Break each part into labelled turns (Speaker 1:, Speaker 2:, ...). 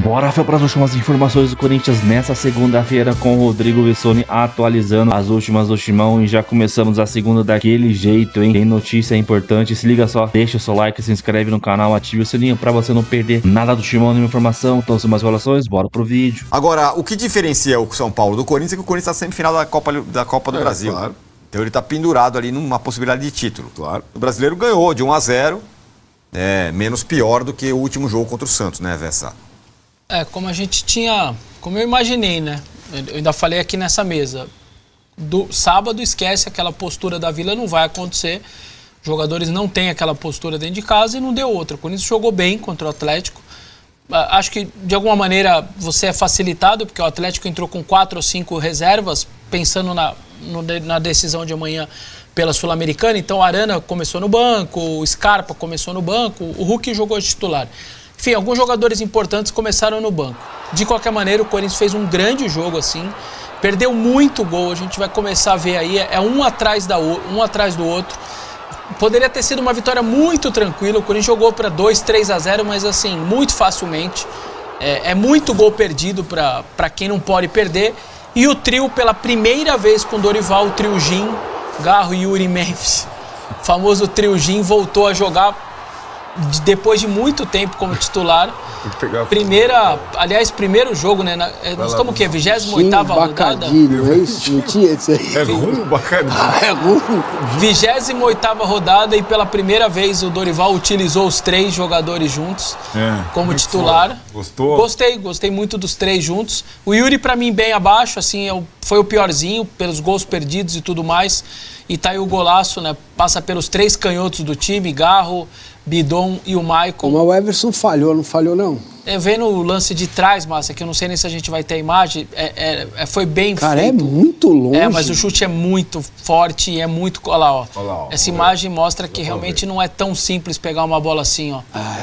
Speaker 1: Bora para as últimas informações do Corinthians nessa segunda-feira com o Rodrigo Vissoni atualizando as últimas do Timão e já começamos a segunda daquele jeito, hein? Tem notícia importante, se liga só, deixa o seu like, se inscreve no canal, ative o sininho para você não perder nada do Timão, nenhuma informação. Então, sem mais relações, bora pro vídeo.
Speaker 2: Agora, o que diferencia o São Paulo do Corinthians é que o Corinthians está semifinal da Copa do Brasil.
Speaker 3: Claro.
Speaker 2: Então ele está pendurado ali numa possibilidade de título.
Speaker 3: Claro.
Speaker 2: O brasileiro ganhou de 1-0, menos pior do que o último jogo contra o Santos, né, Vessa?
Speaker 4: Como eu imaginei, né? Eu ainda falei aqui nessa mesa. Do sábado, esquece aquela postura da Vila, não vai acontecer. Os jogadores não têm aquela postura dentro de casa e não deu outra. O Corinthians jogou bem contra o Atlético. Acho que, de alguma maneira, você é facilitado, porque o Atlético entrou com 4 ou 5 reservas, pensando na decisão de amanhã pela Sul-Americana. Então, o Arana começou no banco, o Scarpa começou no banco, o Hulk jogou de titular. Enfim, alguns jogadores importantes começaram no banco. De qualquer maneira, o Corinthians fez um grande jogo assim, perdeu muito gol, a gente vai começar a ver aí, um atrás do outro. Poderia ter sido uma vitória muito tranquila, o Corinthians jogou para 2-3-0, mas assim, muito facilmente. É muito gol perdido para quem não pode perder. E o trio, pela primeira vez com o Dorival, o trio Gin, Garro, Yuri e Memphis, o famoso trio Gin, voltou a jogar depois de muito tempo como titular. Primeiro jogo, né? Nós estamos o quê? 28ª rodada?
Speaker 5: Não é isso? Não tinha isso aí.
Speaker 3: É rumo, Bacardi.
Speaker 5: É rumo.
Speaker 4: 28ª rodada e pela primeira vez o Dorival utilizou os 3 jogadores juntos como titular.
Speaker 3: Gostou?
Speaker 4: Gostei muito dos 3 juntos. O Yuri, pra mim, bem abaixo, assim, foi o piorzinho, pelos gols perdidos e tudo mais. E tá aí o golaço, né? Passa pelos 3 canhotos do time, Garro, Bidon e o Maicon.
Speaker 5: Mas o Everson falhou, não falhou não?
Speaker 4: Vendo o lance de trás, Márcia, que eu não sei nem se a gente vai ter a imagem, foi bem
Speaker 5: Cara,
Speaker 4: feito.
Speaker 5: é muito longe.
Speaker 4: Mas o chute é muito forte e é muito... Olha lá, ó. Essa imagem mostra que realmente não é tão simples pegar uma bola assim, ó.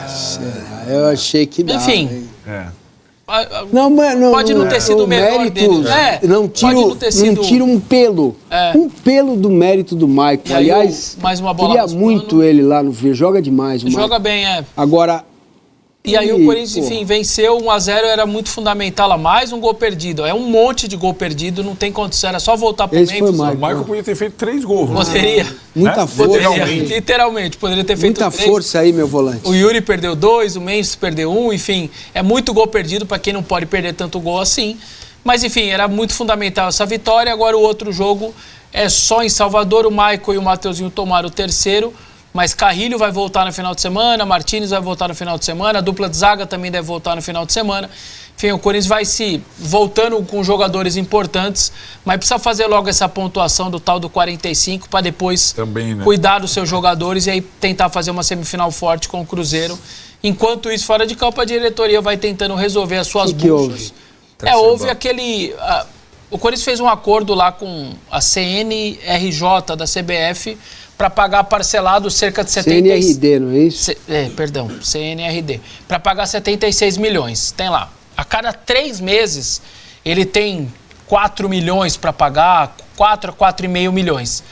Speaker 5: Será? Eu achei que dava.
Speaker 4: Enfim.
Speaker 5: Não,
Speaker 4: pode não ter sido o melhor
Speaker 5: mérito,
Speaker 4: dele.
Speaker 5: Não tira um pelo. Um pelo do mérito do Maicon. Aliás,
Speaker 4: mais uma bola
Speaker 5: queria muito ele lá no V. Joga demais.
Speaker 4: Joga bem,
Speaker 5: Agora...
Speaker 4: E aí o Corinthians, enfim, venceu 1-0, era muito fundamental. Mais um gol perdido. É um monte de gol perdido, não tem condição. Era só voltar pro Memphis.
Speaker 3: O Maicon podia ter feito 3 gols.
Speaker 4: Poderia.
Speaker 5: Muita força.
Speaker 4: Literalmente, poderia ter feito 3.
Speaker 5: Muita força aí, meu volante.
Speaker 4: O Yuri perdeu 2, o Memphis perdeu 1, enfim. É muito gol perdido para quem não pode perder tanto gol assim. Mas, enfim, era muito fundamental essa vitória. Agora o outro jogo é só em Salvador. O Maicon e o Mateuzinho tomaram o terceiro. Mas Carrilho vai voltar no final de semana, Martínez vai voltar no final de semana, a dupla de zaga também deve voltar no final de semana. Enfim, o Corinthians vai se voltando com jogadores importantes, mas precisa fazer logo essa pontuação do tal do 45 para depois também, né, cuidar dos seus jogadores e aí tentar fazer uma semifinal forte com o Cruzeiro. Enquanto isso, fora de campo, a diretoria vai tentando resolver as suas buchas. Houve aquele... o Corinthians fez um acordo lá com a CNRJ da CBF para pagar parcelado cerca de 76...
Speaker 5: CNRD, não é isso?
Speaker 4: CNRD. Para pagar 76 milhões. Tem lá. A cada 3 meses, ele tem 4 milhões para pagar, 4 a 4,5 milhões.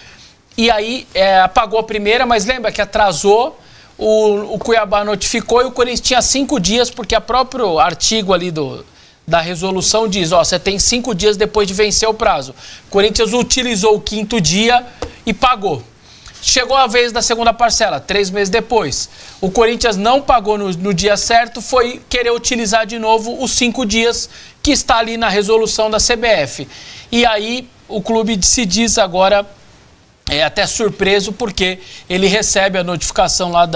Speaker 4: E aí, pagou a primeira, mas lembra que atrasou, o Cuiabá notificou e o Corinthians tinha 5 dias, porque o próprio artigo ali da resolução diz, você tem 5 dias depois de vencer o prazo. O Corinthians utilizou o 5º dia e pagou. Chegou a vez da segunda parcela, 3 meses depois. O Corinthians não pagou no dia certo, foi querer utilizar de novo os 5 dias que está ali na resolução da CBF. E aí o clube se diz agora, até surpreso, porque ele recebe a notificação lá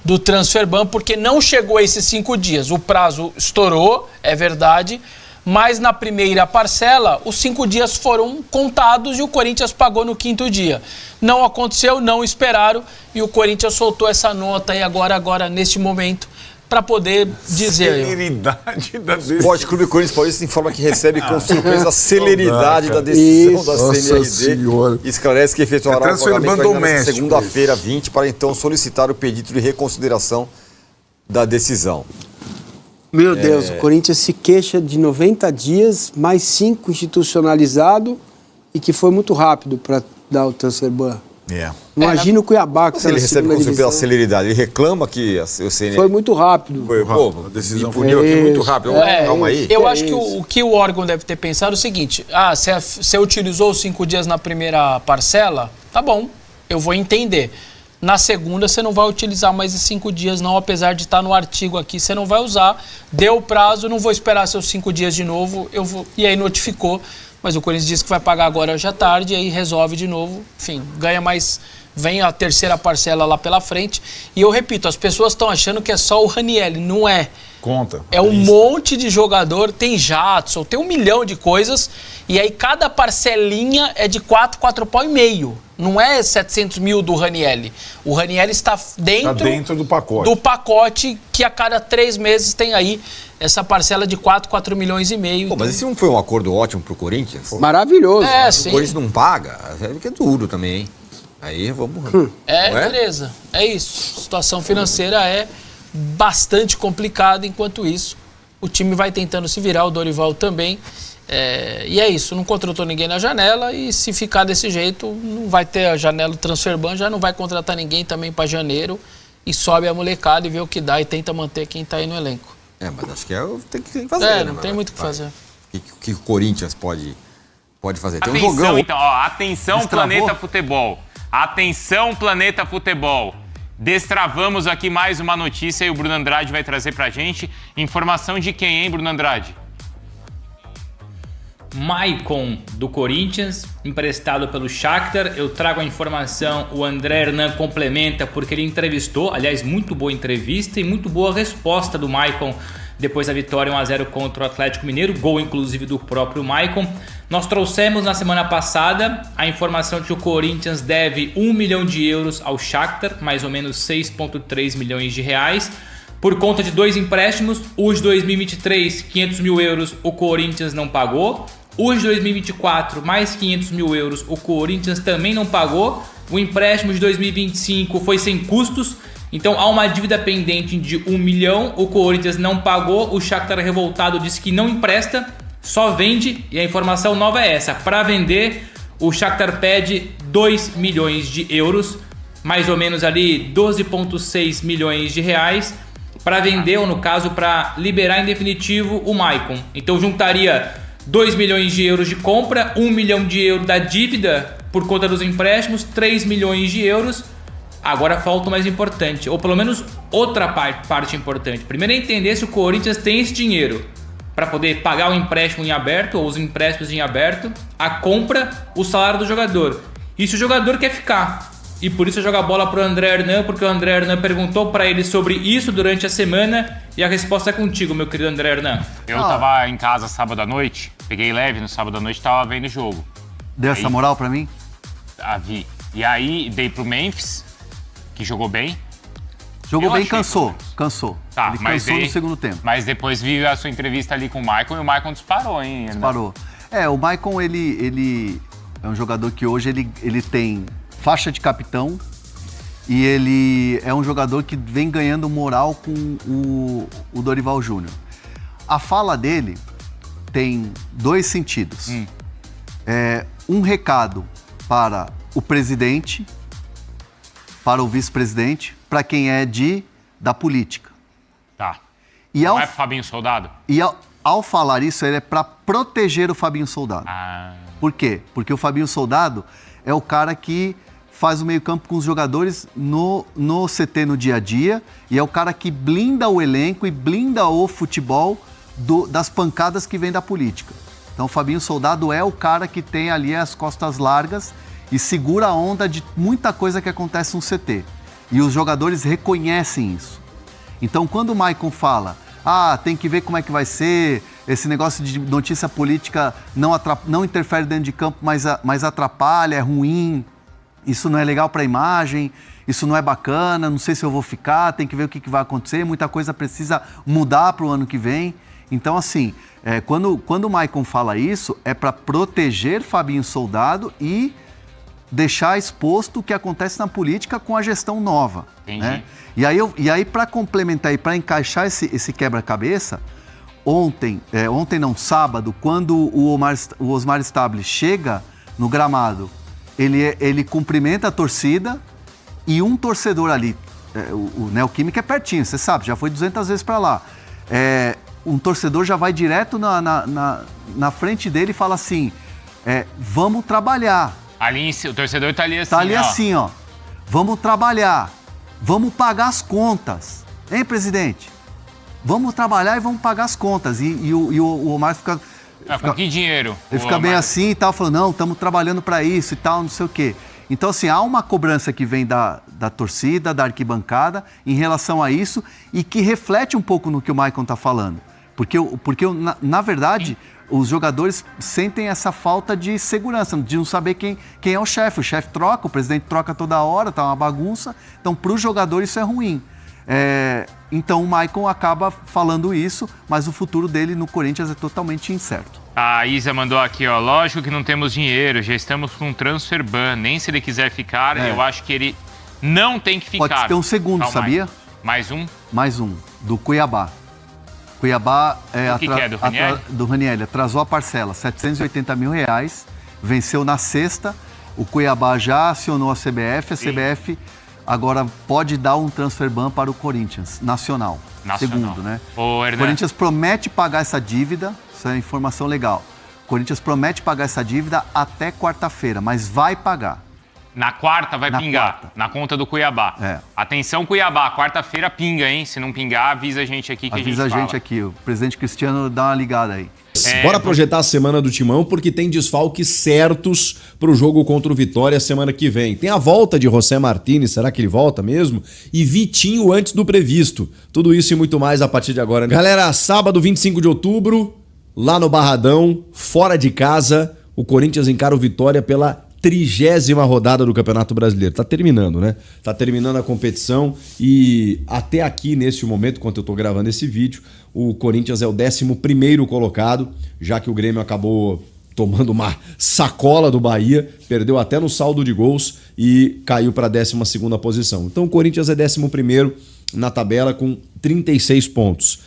Speaker 4: do Transferban, porque não chegou a esses 5 dias. O prazo estourou, é verdade, mas na primeira parcela, os 5 dias foram contados e o Corinthians pagou no 5º dia. Não aconteceu, não esperaram e o Corinthians soltou essa nota aí agora neste momento, para poder dizer...
Speaker 3: Celeridade da decisão.
Speaker 2: Esporte Clube Corinthians Paulista informa que recebe com surpresa a celeridade da decisão da CNRD. Esclarece que efetuará o pagamento na segunda-feira 20 para então solicitar o pedido de reconsideração da decisão.
Speaker 5: Meu Deus, o Corinthians se queixa de 90 dias, mais 5 institucionalizado e que foi muito rápido para dar o Transferban. Imagina o Cuiabá que
Speaker 2: Se ele recebe conselho pela celeridade, ele reclama que o CNE...
Speaker 5: Foi muito rápido.
Speaker 2: A decisão foi muito rápido. Calma aí.
Speaker 4: Eu acho que o que o órgão deve ter pensado é o seguinte, você utilizou os 5 dias na primeira parcela, tá bom, eu vou entender. Na segunda, você não vai utilizar mais esses 5 dias, não, apesar de estar no artigo aqui, você não vai usar. Deu o prazo, não vou esperar seus 5 dias de novo, e aí notificou. Mas o Corinthians disse que vai pagar agora hoje à tarde, e aí resolve de novo. Enfim, ganha mais, vem a terceira parcela lá pela frente. E eu repito, as pessoas estão achando que é só o Ranieri, não é.
Speaker 3: Conta.
Speaker 4: É um monte de jogador, tem Jadson, tem 1 milhão de coisas, e aí cada parcelinha é de 4,5 pau. Não é 700 mil do Ranieri. O Ranieri está dentro
Speaker 3: do pacote.
Speaker 4: Do pacote que a cada 3 meses tem aí essa parcela de 4 milhões e meio.
Speaker 2: Pô, mas esse não foi um acordo ótimo pro Corinthians?
Speaker 5: Maravilhoso.
Speaker 2: Se o Corinthians não paga, é duro também, hein? Aí vamos...
Speaker 4: Beleza. É isso. A situação financeira é bastante complicada. Enquanto isso, o time vai tentando se virar, o Dorival também. E é isso, não contratou ninguém na janela e se ficar desse jeito, não vai ter a janela do Transferban, já não vai contratar ninguém também para janeiro e sobe a molecada e vê o que dá e tenta manter quem tá aí no elenco.
Speaker 2: Mas acho que tem que fazer,
Speaker 4: não tem muito o que fazer.
Speaker 2: O que o Corinthians pode fazer? Tem
Speaker 6: atenção,
Speaker 2: um jogão.
Speaker 6: Então, atenção, Planeta Futebol. Atenção, Planeta Futebol. Destravamos aqui mais uma notícia e o Bruno Andrade vai trazer pra gente. Informação de quem, hein, Bruno Andrade?
Speaker 7: Maicon, do Corinthians, emprestado pelo Shakhtar. Eu trago a informação, o André Hernan complementa, porque ele entrevistou, aliás, muito boa entrevista e muito boa resposta do Maicon depois da vitória 1-0 contra o Atlético Mineiro, gol inclusive do próprio Maicon. Nós trouxemos na semana passada a informação de que o Corinthians deve 1 milhão de euros ao Shakhtar, mais ou menos 6,3 milhões de reais, por conta de 2 empréstimos. Os de 2023, 500 mil euros, o Corinthians não pagou. Os de 2024, mais 500 mil euros, o Corinthians também não pagou. O empréstimo de 2025 foi sem custos. Então há uma dívida pendente de 1 milhão, o Corinthians não pagou. O Shakhtar revoltado disse que não empresta, só vende. E a informação nova é essa: para vender, o Shakhtar pede 2 milhões de euros, mais ou menos ali 12,6 milhões de reais, para vender, ou no caso, para liberar em definitivo o Maicon. Então juntaria 2 milhões de euros de compra, 1 milhão de euros da dívida por conta dos empréstimos, 3 milhões de euros. Agora falta o mais importante, ou pelo menos outra parte importante. Primeiro é entender se o Corinthians tem esse dinheiro para poder pagar o empréstimo em aberto, ou os empréstimos em aberto, a compra, o salário do jogador. E se o jogador quer ficar. E por isso eu jogo a bola pro André Hernan, porque o André Hernan perguntou para ele sobre isso durante a semana, e a resposta é contigo, meu querido André Hernan.
Speaker 6: Eu tava em casa sábado à noite, peguei leve no sábado à noite, tava vendo o jogo.
Speaker 8: Deu essa moral pra mim?
Speaker 6: Vi. E aí dei pro Memphis, que jogou bem.
Speaker 8: Jogou bem e cansou.
Speaker 6: Tá,
Speaker 8: ele cansou no segundo tempo.
Speaker 6: Mas depois vi a sua entrevista ali com o Maicon e o Maicon disparou, hein? Hernan?
Speaker 8: Disparou. O Maicon, ele é um jogador que hoje ele tem faixa de capitão e ele é um jogador que vem ganhando moral com o Dorival Júnior. A fala dele tem 2 sentidos. Um recado para o presidente, para o vice-presidente, para quem é da política.
Speaker 6: Tá.
Speaker 8: E
Speaker 6: não é Fabinho Soldado?
Speaker 8: E ao falar isso, ele é para proteger o Fabinho Soldado. Por quê? Porque o Fabinho Soldado é o cara que faz o meio-campo com os jogadores no CT no dia a dia e é o cara que blinda o elenco e blinda o futebol das pancadas que vem da política. Então o Fabinho Soldado é o cara que tem ali as costas largas e segura a onda de muita coisa que acontece no CT. E os jogadores reconhecem isso. Então quando o Maicon fala, tem que ver como é que vai ser, esse negócio de notícia política não interfere dentro de campo, mas atrapalha, é ruim, isso não é legal para a imagem, isso não é bacana, não sei se eu vou ficar, tem que ver o que vai acontecer, muita coisa precisa mudar para o ano que vem. Então, assim, quando o Maicon fala isso, é para proteger Fabinho Soldado e deixar exposto o que acontece na política com a gestão nova.
Speaker 6: Entendi.
Speaker 8: Né? E aí para complementar e para encaixar esse quebra-cabeça, sábado, quando o Osmar Stable chega no gramado ele cumprimenta a torcida e um torcedor ali, o Neoquímica é pertinho, você sabe, já foi 200 vezes para lá. Um torcedor já vai direto na frente dele e fala assim, vamos trabalhar.
Speaker 6: Ali, o torcedor tá ali assim,
Speaker 8: Tá ali assim, ó. Vamos trabalhar, vamos pagar as contas. Hein, presidente? Vamos trabalhar e vamos pagar as contas. E o Omar fica...
Speaker 6: com que dinheiro?
Speaker 8: Ele fica bem assim e tal, falando, não, estamos trabalhando para isso e tal, não sei o quê. Então, assim, há uma cobrança que vem da torcida, da arquibancada, em relação a isso, e que reflete um pouco no que o Maicon está falando. Porque na verdade, os jogadores sentem essa falta de segurança, de não saber quem é o chefe. O chefe troca, o presidente troca toda hora, tá uma bagunça. Então, para o jogador, isso é ruim. Então o Maicon acaba falando isso, mas o futuro dele no Corinthians é totalmente incerto.
Speaker 6: A Isa mandou aqui, ó, lógico que não temos dinheiro, já estamos com um transfer ban, nem se ele quiser ficar, eu acho que ele não tem que ficar.
Speaker 8: Pode ter um segundo, sabia?
Speaker 6: Mais um?
Speaker 8: Mais um, do Cuiabá. Cuiabá
Speaker 6: o que é, do Ranieri?
Speaker 8: Do Ranieri, atrasou a parcela, R$780 mil, venceu na sexta, o Cuiabá já acionou a CBF, a CBF agora pode dar um transfer ban para o Corinthians, nacional. Segundo, né? O Corinthians promete pagar essa dívida, isso é informação legal. O Corinthians promete pagar essa dívida até quarta-feira, mas vai pagar.
Speaker 6: Na quarta vai pingar, na conta do Cuiabá. Atenção, Cuiabá, quarta-feira pinga, hein? Se não pingar, avisa a gente aqui que
Speaker 8: avisa a gente aqui, o presidente Cristiano dá uma ligada aí.
Speaker 9: Bora projetar a semana do Timão, porque tem desfalques certos pro jogo contra o Vitória semana que vem. Tem a volta de José Martínez, será que ele volta mesmo? E Vitinho antes do previsto. Tudo isso e muito mais a partir de agora. Galera, sábado 25 de outubro, lá no Barradão, fora de casa, o Corinthians encara o Vitória pela 30ª rodada do Campeonato Brasileiro. Tá terminando, né? Tá terminando a competição e até aqui, neste momento, enquanto eu tô gravando esse vídeo, o Corinthians é o 11º colocado, já que o Grêmio acabou tomando uma sacola do Bahia, perdeu até no saldo de gols e caiu para a 12ª posição. Então o Corinthians é 11º na tabela com 36 pontos.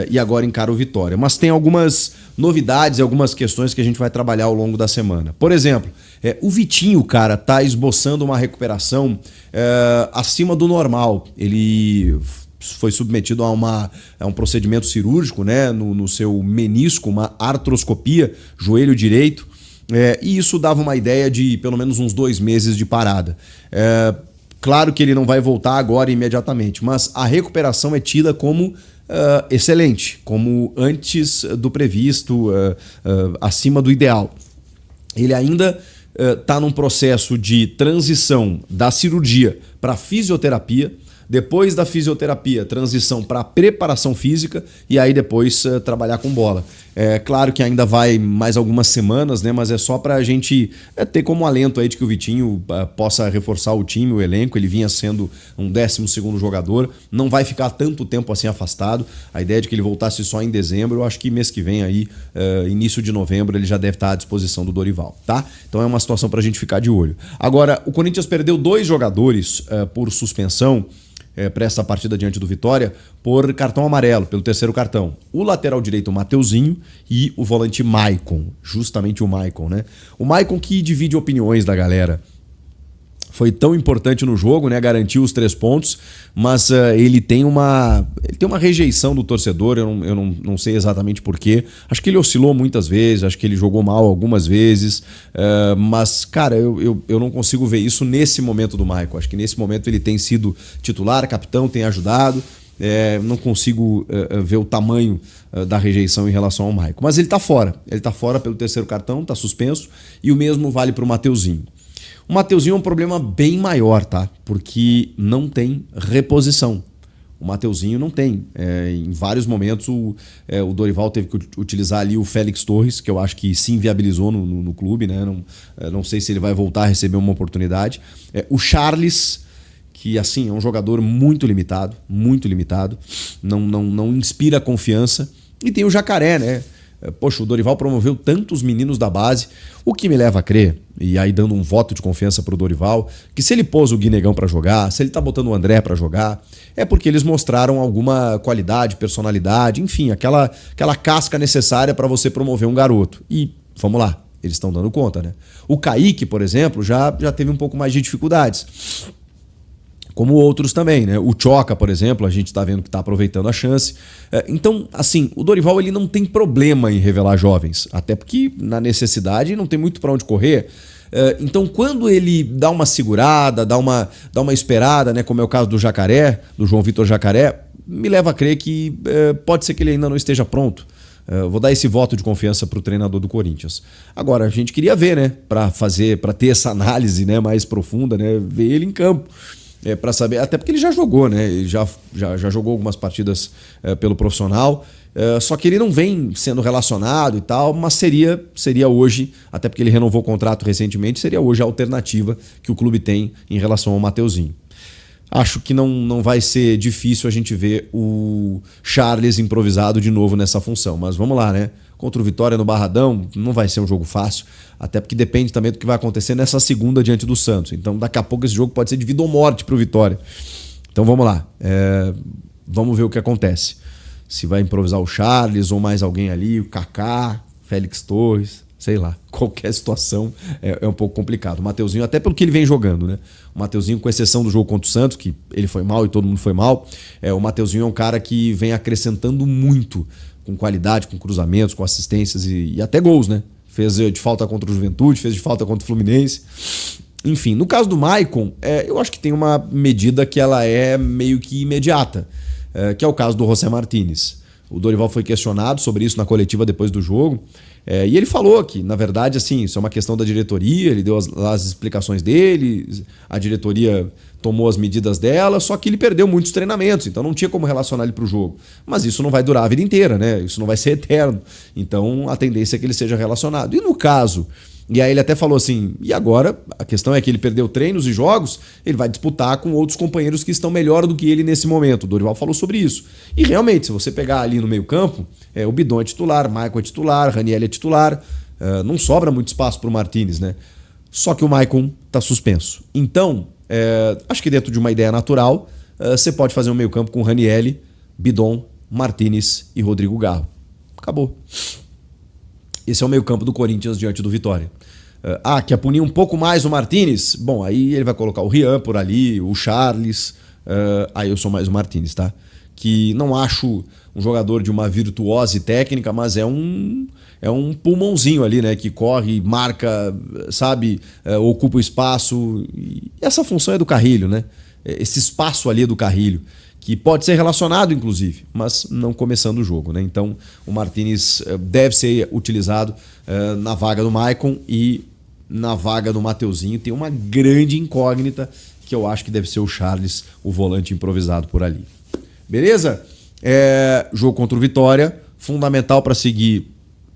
Speaker 9: E agora encara o Vitória. Mas tem algumas novidades e algumas questões que a gente vai trabalhar ao longo da semana. Por exemplo, o Vitinho, cara, tá esboçando uma recuperação acima do normal. Ele foi submetido a um procedimento cirúrgico, né, no seu menisco, uma artroscopia, joelho direito, e isso dava uma ideia de pelo menos uns 2 meses de parada. Claro que ele não vai voltar agora imediatamente, mas a recuperação é tida como excelente, como antes do previsto, acima do ideal. Ele ainda está num processo de transição da cirurgia para fisioterapia, depois da fisioterapia, transição para preparação física e aí depois trabalhar com bola. É claro que ainda vai mais algumas semanas, né? Mas é só para a gente ter como alento aí de que o Vitinho possa reforçar o time, o elenco. Ele vinha sendo um 12º jogador, não vai ficar tanto tempo assim afastado. A ideia de que ele voltasse só em dezembro, eu acho que mês que vem aí, início de novembro, ele já deve estar à disposição do Dorival, tá? Então é uma situação para a gente ficar de olho. Agora, o Corinthians perdeu 2 jogadores por suspensão para essa partida diante do Vitória por cartão amarelo, pelo 3º cartão. O lateral direito, o Mateuzinho, e o volante Maicon, justamente o Maicon, né? O Maicon que divide opiniões da galera. Foi tão importante no jogo, né? Garantiu os 3 pontos, mas ele tem uma rejeição do torcedor, eu não sei exatamente porquê. Acho que ele oscilou muitas vezes, acho que ele jogou mal algumas vezes, mas, cara, eu não consigo ver isso nesse momento do Maicon. Acho que nesse momento ele tem sido titular, capitão, tem ajudado. Não consigo ver o tamanho da rejeição em relação ao Maicon. Mas ele tá fora pelo 3º cartão, tá suspenso, e o mesmo vale para o Mateuzinho. O Mateuzinho é um problema bem maior, tá? Porque não tem reposição. O Mateuzinho não tem. Em vários momentos o Dorival teve que utilizar ali o Félix Torres, que eu acho que se inviabilizou no clube, né? Não sei se ele vai voltar a receber uma oportunidade. O Charles, que assim é um jogador muito limitado, não inspira confiança. E tem o Jacaré, né? Poxa, o Dorival promoveu tantos meninos da base, o que me leva a crer, e aí dando um voto de confiança pro Dorival, que se ele pôs o Guinegão pra jogar, se ele tá botando o André pra jogar, é porque eles mostraram alguma qualidade, personalidade, enfim, aquela casca necessária pra você promover um garoto. E vamos lá, Eles estão dando conta, né? O Kaique, por exemplo, já teve um pouco mais de dificuldades. Como outros também, né? O Choca, por exemplo, a gente tá vendo que tá aproveitando a chance. Então, assim, o Dorival ele não tem problema em revelar jovens. Até porque, na necessidade, não tem muito para onde correr. Então, quando ele dá uma segurada, dá uma esperada, né? Como é o caso do Jacaré, do João Vitor Jacaré, me leva a crer que pode ser que ele ainda não esteja pronto. Vou dar esse voto de confiança para o treinador do Corinthians. Agora, a gente queria ver, né? Para ter essa análise, né, mais profunda, né? Ver ele em campo. Para saber, até porque ele já jogou, né? Ele já jogou algumas partidas pelo profissional. Só que ele não vem sendo relacionado e tal, mas seria hoje, até porque ele renovou o contrato recentemente, seria hoje a alternativa que o clube tem em relação ao Mateuzinho. Acho que não vai ser difícil a gente ver o Charles improvisado de novo nessa função. Mas vamos lá, né? Contra o Vitória no Barradão, não vai ser um jogo fácil. Até porque depende também do que vai acontecer nessa segunda diante do Santos. Então daqui a pouco esse jogo pode ser de vida ou morte pro Vitória. Então vamos lá. Vamos ver o que acontece. Se vai improvisar o Charles ou mais alguém ali, o Kaká, Félix Torres... Sei lá, qualquer situação é um pouco complicado. O Mateuzinho, até pelo que ele vem jogando, né? O Mateuzinho, com exceção do jogo contra o Santos, que ele foi mal e todo mundo foi mal, o Mateuzinho é um cara que vem acrescentando muito, com qualidade, com cruzamentos, com assistências e até gols, né? Fez de falta contra o Juventude, fez de falta contra o Fluminense. Enfim, no caso do Maicon, eu acho que tem uma medida que ela é meio que imediata, que é o caso do José Martínez. O Dorival foi questionado sobre isso na coletiva depois do jogo. E ele falou que, na verdade, assim, isso é uma questão da diretoria, ele deu as explicações dele, a diretoria tomou as medidas dela, só que ele perdeu muitos treinamentos, então não tinha como relacionar ele para o jogo. Mas isso não vai durar a vida inteira, né? Isso não vai ser eterno. Então a tendência é que ele seja relacionado. E no caso, e aí ele até falou assim, e agora a questão é que ele perdeu treinos e jogos, ele vai disputar com outros companheiros que estão melhor do que ele nesse momento. O Dorival falou sobre isso. E realmente, se você pegar ali no meio campo, o Bidon é titular, Maicon é titular, Raniel é titular, não sobra muito espaço para o Martínez, né? Só que o Maicon está suspenso. Então, acho que dentro de uma ideia natural, você pode fazer um meio campo com Raniel, Bidon, Martínez e Rodrigo Garro. Acabou. Esse é o meio campo do Corinthians diante do Vitória. Quer punir um pouco mais o Martínez? Bom, aí ele vai colocar o Rian por ali, o Charles. Aí eu sou mais o Martínez, tá? Que não acho um jogador de uma virtuose técnica, mas é um pulmãozinho ali, né? Que corre, marca, sabe? Ocupa o espaço. E essa função é do Carrilho, né? Esse espaço ali é do Carrilho, que pode ser relacionado, inclusive, mas não começando o jogo, né? Então, o Martínez deve ser utilizado na vaga do Maicon e na vaga do Mateuzinho. Tem uma grande incógnita, que eu acho que deve ser o Charles, o volante improvisado por ali. Beleza? Jogo contra o Vitória, fundamental para seguir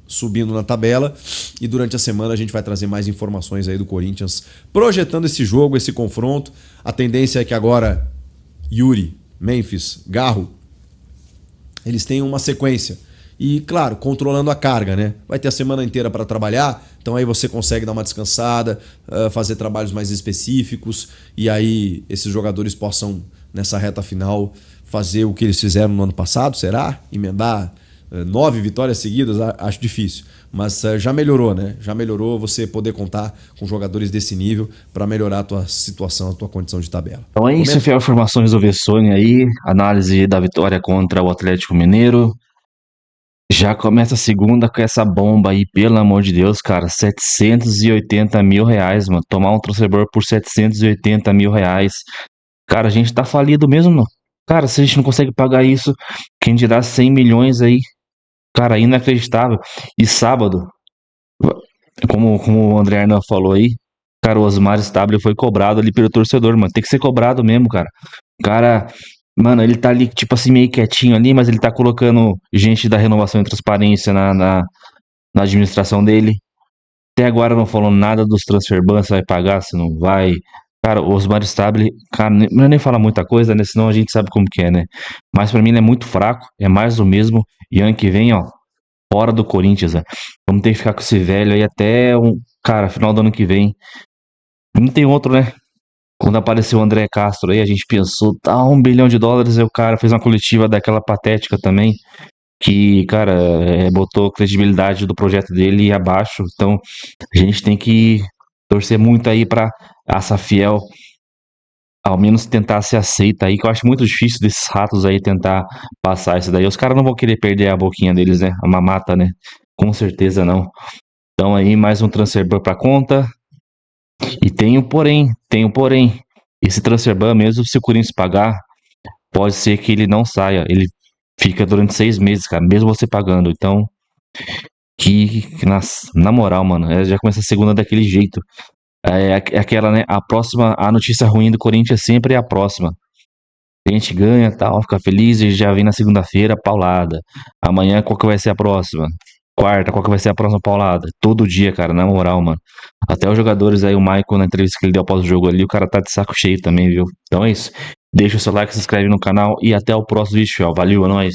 Speaker 9: subindo na tabela, e durante a semana a gente vai trazer mais informações aí do Corinthians, projetando esse jogo, esse confronto. A tendência é que agora Yuri, Memphis, Garro, eles têm uma sequência. E, claro, controlando a carga, né? Vai ter a semana inteira para trabalhar, então aí você consegue dar uma descansada, fazer trabalhos mais específicos, e aí esses jogadores possam, nessa reta final, fazer o que eles fizeram no ano passado, será? Emendar 9 vitórias seguidas, acho difícil. Mas já melhorou, né? Já melhorou você poder contar com jogadores desse nível para melhorar a tua situação, a tua condição de tabela.
Speaker 1: Então é isso, fiel informações do Vessone aí, análise da vitória contra o Atlético Mineiro. Já começa a segunda com essa bomba aí, pelo amor de Deus, cara, 780 mil reais, mano. Tomar um torcedor por 780 mil reais. Cara, a gente tá falido mesmo, não. Cara, se a gente não consegue pagar isso, quem dirá 100 milhões aí? Cara, inacreditável. E sábado, como o André Hernan falou aí, cara, o Osmar Stabile foi cobrado ali pelo torcedor, mano. Tem que ser cobrado mesmo, cara. O cara, mano, ele tá ali, tipo assim, meio quietinho ali, mas ele tá colocando gente da renovação e transparência na administração dele. Até agora não falou nada dos transfer ban, se vai pagar, se não vai. Cara, o Osmar Stabile, cara, não é nem falar muita coisa, né? Senão a gente sabe como que é, né? Mas pra mim ele é muito fraco, é mais do mesmo. E ano que vem, ó, fora do Corinthians, né? Vamos ter que ficar com esse velho aí até cara, final do ano que vem. Não tem outro, né? Quando apareceu o André Castro aí, a gente pensou, tá, $1 bilhão, aí o cara fez uma coletiva daquela patética também. que, cara, botou a credibilidade do projeto dele abaixo. Então, a gente tem que torcer muito aí pra essa Fiel ao menos tentar ser aceita aí, que eu acho muito difícil desses ratos aí tentar passar isso daí. Os caras não vão querer perder a boquinha deles, né? A mamata, né? Com certeza não. Então aí, mais um transfer ban pra conta. E tem um porém. Esse transfer ban, mesmo se o Corinthians pagar, pode ser que ele não saia. Ele fica durante 6 meses, cara, mesmo você pagando. Então, na moral, mano, já começa a segunda daquele jeito. É aquela, né? A notícia ruim do Corinthians sempre é a próxima. A gente ganha, tal, fica feliz e já vem na segunda-feira, paulada. Amanhã, qual que vai ser a próxima? Quarta, qual que vai ser a próxima paulada? Todo dia, cara, na moral, mano. Até os jogadores aí, o Michael, na entrevista que ele deu após o jogo ali, o cara tá de saco cheio também, viu? Então é isso. Deixa o seu like, se inscreve no canal e até o próximo vídeo, ó. Valeu, é nóis.